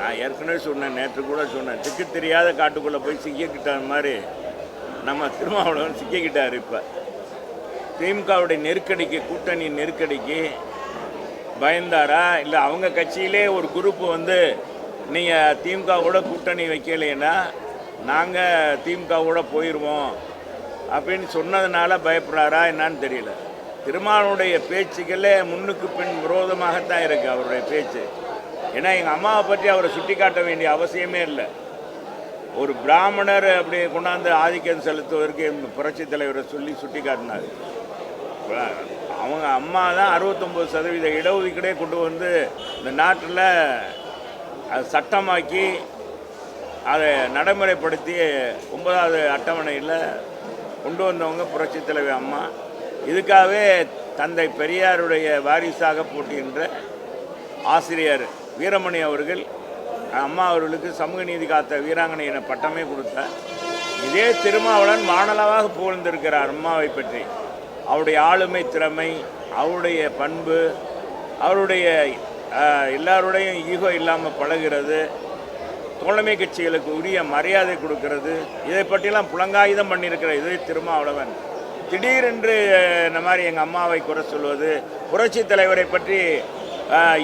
நான் ஏற்கனவே சொன்னேன், நேற்று கூட சொன்னேன், திக்கு தெரியாத காட்டுக்குள்ளே போய் சிக்கிக்கிட்ட மாதிரி நம்ம திருமாவளவன் சிக்கிக்கிட்டார். இப்போ திமுகவுடைய நெருக்கடிக்கு, கூட்டணி நெருக்கடிக்கு பயந்தாரா, இல்லை அவங்க கட்சியிலே ஒரு குரூப்பு வந்து நீங்கள் திமுக கூட கூட்டணி வைக்கலைன்னா நாங்கள் திமுக கூட போயிடுவோம் அப்படின்னு சொன்னதுனால பயப்படுறாரா என்னான்னு தெரியல. திருமாவளவனுடைய பேச்சுக்களே முன்னுக்கு பின் விரோதமாகத்தான் இருக்குது அவருடைய பேச்சு. ஏன்னா எங்கள் அம்மாவை பற்றி அவரை சுட்டி காட்ட வேண்டிய அவசியமே இல்லை. ஒரு பிராமணர் அப்படி கொண்டாந்து ஆதிக்கம் செலுத்துவதற்கு புரட்சித் தலைவரை சொல்லி சுட்டி காட்டினார். அவங்க அம்மா தான் 69% இடஒதுக்கீடே கொண்டு வந்து இந்த நாட்டில் அதை சட்டமாக்கி அதை நடைமுறைப்படுத்தி 9வது அட்டவணையில் கொண்டு வந்தவங்க புரட்சித் தலைவர் அம்மா. இதுக்காகவே தந்தை பெரியாருடைய வாரிசாக போட்டுகின்ற ஆசிரியர் வீரமணி அவர்கள் அம்மா அவர்களுக்கு சமூக நீதி காத்த வீராங்கனை என பட்டமே கொடுத்தார். இதே திருமாவளவன் வானளவாக புகழ்ந்திருக்கிறார் அம்மாவை பற்றி. அவருடைய ஆளுமை திறமை, அவருடைய பண்பு, அவருடைய எல்லாருடையும் ஈகோ இல்லாமல் பழகிறது, தோழமை கட்சிகளுக்கு உரிய மரியாதை கொடுக்கறது, இதை பற்றியெல்லாம் புலங்காயுதம் பண்ணியிருக்கிற இதே திருமாவளவன் திடீரென்று இந்த மாதிரி எங்கள் அம்மாவை குறை சொல்வது, புரட்சி தலைவரை பற்றி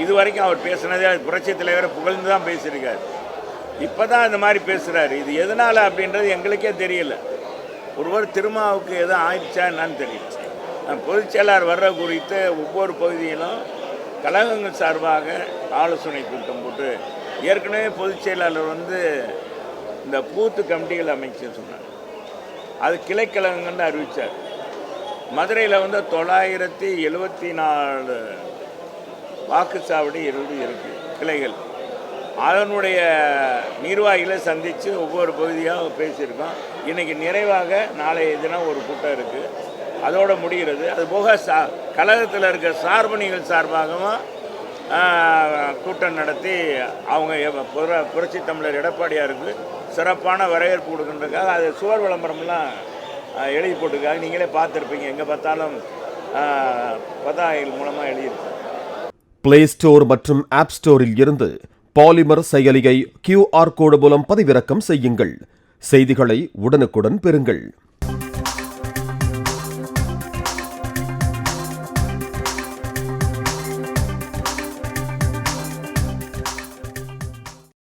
இதுவரைக்கும் அவர் பேசினதே புரட்சி தலைவரை புகழ்ந்து தான் பேசியிருக்கார். இப்போ தான் இந்த மாதிரி பேசுகிறாரு. இது எதனால் அப்படின்றது எங்களுக்கே தெரியல. ஒருவர் திருமாவுக்கு எதுவும் ஆயிடுச்சா என்னான்னு தெரியல. பொதுச் செயலாளர் வர்ற குறித்து ஒவ்வொரு பகுதியிலும் கழகங்கள் சார்பாக ஆலோசனை கூட்டம் போட்டு, ஏற்கனவே பொதுச் செயலாளர் வந்து இந்த பூத்து கமிட்டிகள் அமைச்சு சொன்னார். அது கிளைக்கழகங்கள்னு அறிவித்தார். மதுரையில் வந்து 974 வாக்குச்சாவடி இருக்குது கிளைகள். அதனுடைய நிர்வாகிகளை சந்தித்து ஒவ்வொரு பகுதியாக பேசியிருக்கோம். இன்றைக்கி நிறைவாக நாளைய தினம் ஒரு கூட்டம் இருக்குது, அதோடு முடிகிறது. அதுபோக கழகத்தில் இருக்கிற சார்பணிகள் சார்பாகவும் கூட்டம் நடத்தி அவங்க புரட்சி தமிழர் எடப்பாடியாருக்கு சிறப்பான வரவேற்பு கொடுக்கின்றதுக்காக அது சுவர் விளம்பரம்லாம் எழுதி போட்டிருக்காங்க. நீங்களே பார்த்துருப்பீங்க, எங்கே பார்த்தாலும் பதாகைகள் மூலமாக எழுதியிருக்கு. பிளே ஸ்டோர் மற்றும் ஆப் ஸ்டோரில் இருந்து பாலிமர் செயலியை QR கோடு மூலம் பதிவிறக்கம் செய்யுங்கள். செய்திகளை உடனுக்குடன் பெறுங்கள்.